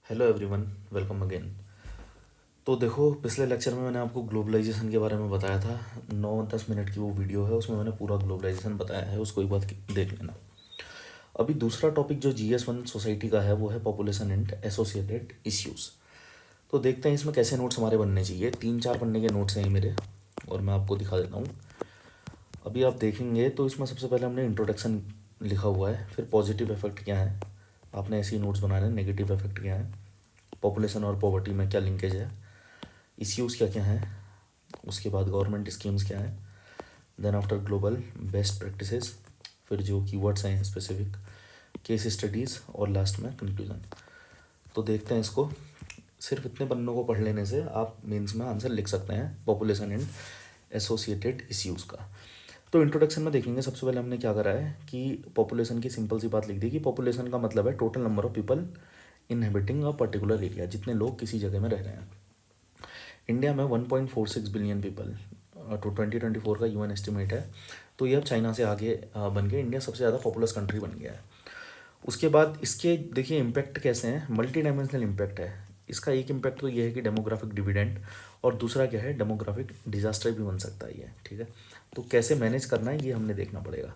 Hello everyone, welcome again. तो देखो, पिछले लेक्चर में मैंने आपको ग्लोबलाइजेशन के बारे में बताया था। 9-10 मिनट की वो वीडियो है, उसमें मैंने पूरा ग्लोबलाइजेशन बताया है, उसको एक बार देख लेना। अभी दूसरा टॉपिक जो GS1 सोसाइटी का है वो है पॉपुलेशन एंड एसोसिएटेड इश्यूज़। तो देखते हैं इसमें कैसे नोट्स हमारे बनने चाहिए। 3-4 पन्ने के नोट्स हैं ये मेरे, और मैं आपको दिखा देता हूँ। अभी आप देखेंगे तो इसमें सबसे पहले हमने इंट्रोडक्शन लिखा हुआ है, फिर पॉजिटिव इफेक्ट क्या है, आपने ऐसे ही नोट्स बनाने। नेगेटिव इफेक्ट क्या है, पॉपुलेशन और पॉवर्टी में क्या लिंकेज है, इश्यूज़ क्या क्या हैं, उसके बाद गवर्नमेंट स्कीम्स क्या हैं, then after global best practices, फिर जो कीवर्ड्स हैं स्पेसिफिक, केस स्टडीज़, और लास्ट में कंक्लूजन। तो देखते हैं इसको। सिर्फ इतने पन्नों को पढ़ लेने से आप मेंस में आंसर लिख सकते हैं पॉपुलेशन एंड एसोसिएटेड इश्यूज़ का। तो इंट्रोडक्शन में देखेंगे, सबसे पहले हमने क्या करा है कि पॉपुलेशन की सिंपल सी बात लिख दी कि पॉपुलेशन का मतलब है total number of people inhabiting a particular area, जितने लोग किसी जगह में रह रहे हैं। इंडिया में 1.46 बिलियन पीपल तो 2024 का UN एस्टिमेट है। तो ये अब चाइना से आगे बन के इंडिया सबसे ज़्यादा पॉपुलस कंट्री बन गया है। उसके बाद इसके देखिए इम्पैक्ट कैसे हैं, मल्टी डायमेंशनल इम्पैक्ट है। इसका एक इम्पैक्ट तो ये है कि डेमोग्राफिक डिविडेंड, और दूसरा क्या है, डेमोग्राफिक डिजास्टर भी बन सकता है ये। ठीक है, तो कैसे मैनेज करना है ये हमने देखना पड़ेगा।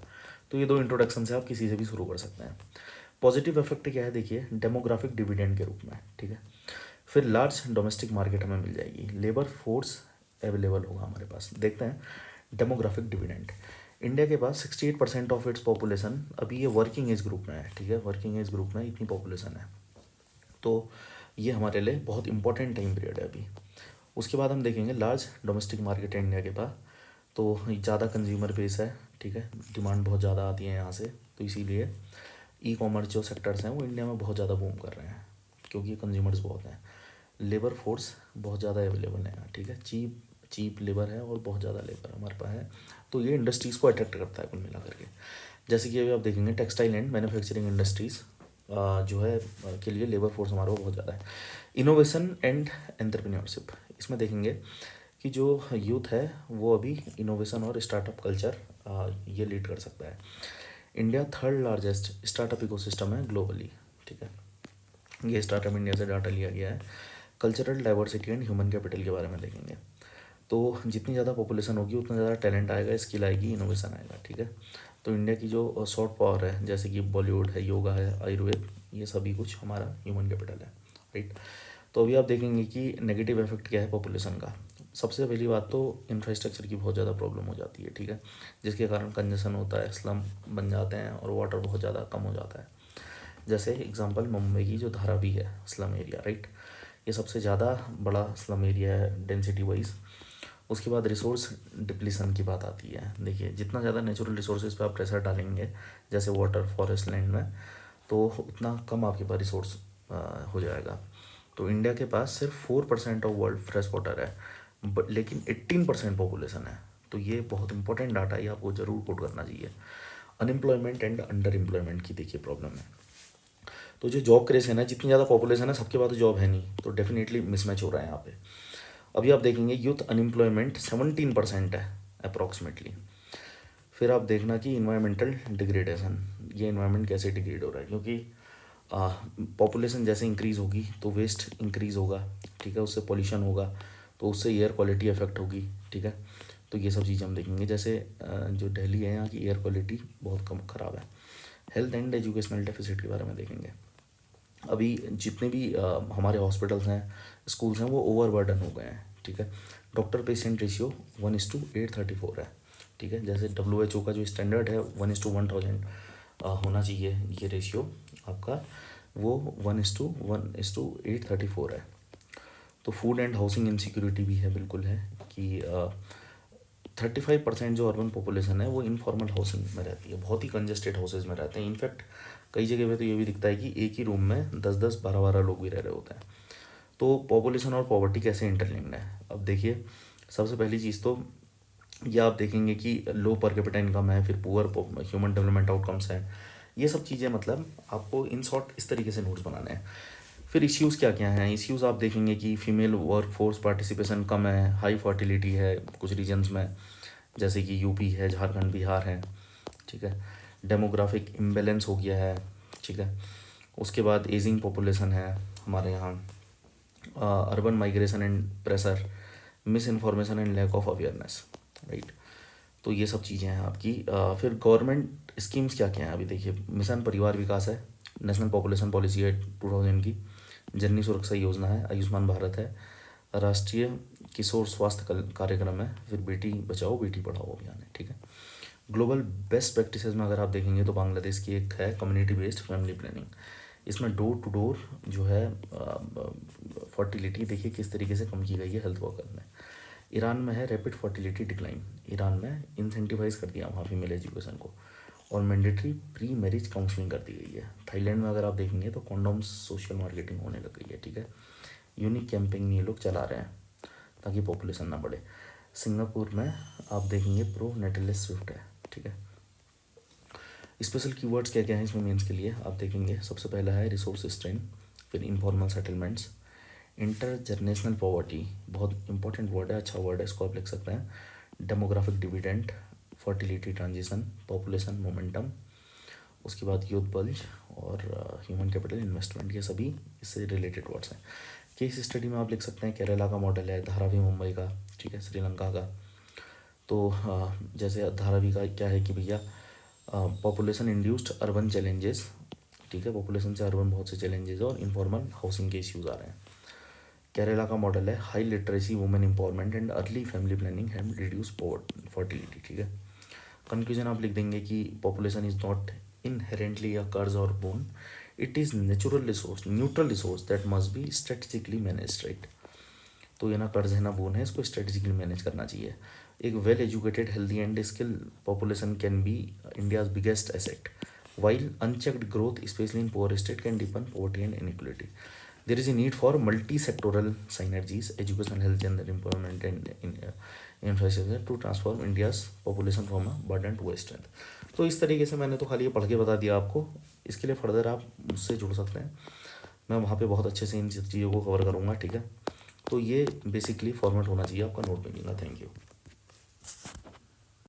तो ये दो इंट्रोडक्शन से आप किसी से भी शुरू कर सकते हैं। पॉजिटिव इफेक्ट क्या है, देखिए डेमोग्राफिक डिविडेंड के रूप में। ठीक है, फिर लार्ज डोमेस्टिक मार्केट हमें मिल जाएगी, लेबर फोर्स अवेलेबल होगा हमारे पास। देखते हैं डेमोग्राफिक डिविडेंड। इंडिया के पास 68% ऑफ इट्स पॉपुलेशन अभी ये वर्किंग एज ग्रुप में है। ठीक है, वर्किंग एज ग्रुप में इतनी पॉपुलेशन है, तो ये हमारे लिए बहुत इंपॉर्टेंट टाइम पीरियड है अभी। उसके बाद हम देखेंगे लार्ज डोमेस्टिक मार्केट है इंडिया के पास, तो ज़्यादा कंज्यूमर बेस है। ठीक है, डिमांड बहुत ज़्यादा आती है यहाँ से, तो इसीलिए ई कॉमर्स जो सेक्टर्स हैं वो इंडिया में बहुत ज़्यादा बूम कर रहे हैं, क्योंकि कंज्यूमर्स बहुत हैं। लेबर फोर्स बहुत ज़्यादा अवेलेबल है यहाँ। ठीक है, चीप चीप लेबर है और बहुत ज़्यादा लेबर हमारे पास है, तो ये इंडस्ट्रीज़ को अट्रैक्ट करता है कुल मिला करके। जैसे कि अभी आप देखेंगे टेक्सटाइल एंड मैन्युफैक्चरिंग इंडस्ट्रीज़ जो है के लिए लेबर फोर्स हमारा बहुत ज़्यादा है। इनोवेशन एंड एंटरप्रेन्योरशिप, इसमें देखेंगे कि जो यूथ है वो अभी इनोवेशन और स्टार्टअप कल्चर ये लीड कर सकता है। India third largest startup ecosystem है ग्लोबली। ठीक है, ये स्टार्टअप इंडिया से डाटा लिया गया है। Cultural diversity and human capital के बारे में देखेंगे, तो जितनी ज़्यादा पॉपुलेशन होगी उतना ज़्यादा टैलेंट आएगा, स्किल आएगी, इनोवेशन आएगा। ठीक है, तो इंडिया की जो सॉफ्ट पावर है, जैसे कि बॉलीवुड है, योगा है, आयुर्वेद, ये सभी कुछ हमारा ह्यूमन कैपिटल है। राइट, तो अभी आप देखेंगे कि नेगेटिव इफेक्ट क्या है पॉपुलेशन का। सबसे पहली बात तो इंफ्रास्ट्रक्चर की बहुत ज़्यादा प्रॉब्लम हो जाती है। ठीक है, जिसके कारण कंजेशन होता है, स्लम बन जाते हैं और वाटर बहुत ज़्यादा कम हो जाता है। जैसे एग्जांपल मुंबई की जो धारावी है स्लम एरिया, राइट, ये सबसे ज़्यादा बड़ा स्लम एरिया है डेंसिटी वाइज। उसके बाद रिसोर्स डिप्लीसन की बात आती है। देखिए जितना ज़्यादा नेचुरल रिसोर्सेज पे आप प्रेशर डालेंगे, जैसे वाटर, फॉरेस्ट, लैंड में, तो उतना कम आपके पास रिसोर्स हो जाएगा। तो इंडिया के पास सिर्फ 4% ऑफ वर्ल्ड फ्रेश वाटर है, लेकिन 18% पॉपुलेशन है। तो ये बहुत इंपॉर्टेंट डाटा है, ये आपको ज़रूर कोट करना चाहिए। अनएम्प्लॉयमेंट एंड अंडर एम्प्लॉयमेंट की देखिए प्रॉब्लम है। तो जो जॉब क्रेज है ना, जितनी ज़्यादा पॉपुलेशन है सबके पास तो जॉब है नहीं, तो डेफिनेटली मिसमैच हो रहा है यहाँ पे। अभी आप देखेंगे यूथ अनएम्प्लॉयमेंट 17% है अप्रॉक्सीमेटली। फिर आप देखना कि इन्वायरमेंटल डिग्रेडेशन, ये इन्वायरमेंट कैसे डिग्रेड हो रहा है, क्योंकि पॉपुलेशन जैसे इंक्रीज़ होगी तो वेस्ट इंक्रीज़ होगा। ठीक है, उससे पॉल्यूशन होगा, तो उससे एयर क्वालिटी अफेक्ट होगी। ठीक है, तो ये सब चीज़ें हम देखेंगे। जैसे जो दिल्ली है यहाँ की एयर क्वालिटी बहुत कम ख़राब है। हेल्थ एंड एजुकेशनल डेफिसिट के बारे में देखेंगे। अभी जितने भी हमारे हॉस्पिटल्स हैं, स्कूल्स हैं, वो ओवरबर्डन हो गए हैं। ठीक है, डॉक्टर पेशेंट रेशियो 1:834 है। ठीक है, जैसे WHO का जो स्टैंडर्ड है 1:1000 होना चाहिए ये रेशियो आपका, वो 1:834 है। तो फूड एंड हाउसिंग इनसिक्योरिटी भी है, बिल्कुल है कि 35% जो अर्बन पॉपुलेशन है वो इनफॉर्मल हाउसिंग में रहती है, बहुत ही कंजेस्टेड हाउसेज में रहते हैं। इनफैक्ट कई जगह पे तो ये भी दिखता है कि एक ही रूम में 10-10, 12-12 लोग भी रह रहे होते हैं। तो पॉपुलेशन और पॉवर्टी कैसे इंटरलिंक्ड है, अब देखिए। सबसे पहली चीज़ तो ये आप देखेंगे कि लो पर कैपिटा इनकम है, फिर पुअर ह्यूमन डेवलपमेंट आउटकम्स हैं, ये सब चीज़ें मतलब आपको इन शॉर्ट इस तरीके से नोट्स बनाने हैं। फिर इश्यूज़ क्या क्या हैं, इश्यूज़ आप देखेंगे कि फीमेल वर्क फोर्स पार्टिसिपेशन कम है, हाई फर्टिलिटी है कुछ रीजन्स में, जैसे कि यूपी है, झारखंड, बिहार है। ठीक है, डेमोग्राफिक इम्बेलेंस हो गया है। ठीक है, उसके बाद एजिंग पॉपुलेशन है, हमारे यहाँ urban migration and pressure, misinformation and lack of awareness, right. तो ये सब चीज़ें हैं आपकी। फिर गवर्नमेंट स्कीम्स क्या क्या हैं अभी देखिए, मिशन परिवार विकास है, नेशनल पॉपुलेशन पॉलिसी है 2000 की, जननी सुरक्षा योजना है, आयुष्मान भारत है, राष्ट्रीय किशोर स्वास्थ्य कार्यक्रम है, फिर बेटी बचाओ बेटी पढ़ाओ अभियान है, ठीक है। ग्लोबल बेस्ट प्रैक्टिसेस में अगर आप देखेंगे तो बांग्लादेश की एक है कम्युनिटी बेस्ड फैमिली प्लानिंग। इसमें डोर टू डोर जो है फर्टिलिटी देखिए किस तरीके से कम की गई है हेल्थ वर्कर में। ईरान में है रैपिड फर्टिलिटी डिक्लाइन, ईरान में इंसेंटिवाइज कर दिया वहाँ फीमेल एजुकेशन को, और मैंडेटरी प्री मैरिज काउंसलिंग कर दी गई है। थाईलैंड में अगर आप देखेंगे तो कॉन्डोम्स सोशल मार्केटिंग होने लग गई है, ठीक है। यूनिक कैंपेन ये लोग चला रहे हैं ताकि पॉपुलेशन ना बढ़े। सिंगापुर में आप देखेंगे प्रो नेटलेस स्विफ्ट है, ठीक है। स्पेशल कीवर्ड्स क्या क्या हैं इसमें मेंस के लिए आप देखेंगे, सबसे पहला है रिसोर्स स्ट्रेन, फिर informal settlements, inter generational poverty, बहुत इंपॉर्टेंट वर्ड है, अच्छा वर्ड है, इसको आप लिख सकते हैं। Demographic dividend, fertility transition, population momentum, उसके बाद यूथ बल्ज और ह्यूमन कैपिटल इन्वेस्टमेंट, ये सभी इससे रिलेटेड वर्ड्स हैं। केस स्टडी में आप लिख सकते हैं केरला का मॉडल है, धारावी मुंबई का, ठीक है, श्रीलंका का। तो जैसे धारावी का क्या है कि भैया पॉपुलेशन इंड्यूस्ड अर्बन चैलेंजेस, ठीक है, पॉपुलेशन से अर्बन बहुत से चैलेंजेस और इनफॉर्मल हाउसिंग के इश्यूज आ रहे हैं। केरला का मॉडल है high literacy, women empowerment and early family planning and reduce fertility, ठीक है। कंक्लूजन आप लिख देंगे कि पॉपुलेशन इज नॉट इनहेरेंटली अ कर्ज और bone, it is natural resource, neutral resource that must be strategically manage, right. तो ये ना कर्ज है ना बोन है, इसको स्ट्रेटेजिकली मैनेज करना चाहिए। एक well educated healthy and skill population can be India's biggest asset, while unchecked growth, especially in poor state, can deepen poverty and inequality. There is a need for multi-sectoral synergies, education, health, gender employment, and infrastructure to transform India's population from a burden to a strength. तो इस तरीके से मैंने तो खाली ये पढ़ के बता दिया आपको, इसके लिए फर्दर आप मुझसे जुड़ सकते हैं, मैं वहाँ पे बहुत अच्छे से इन चीज़ों को कवर करूँगा, ठीक है। तो ये बेसिकली फॉर्मेट होना चाहिए आपका नोट मेकिंग का। Thank you.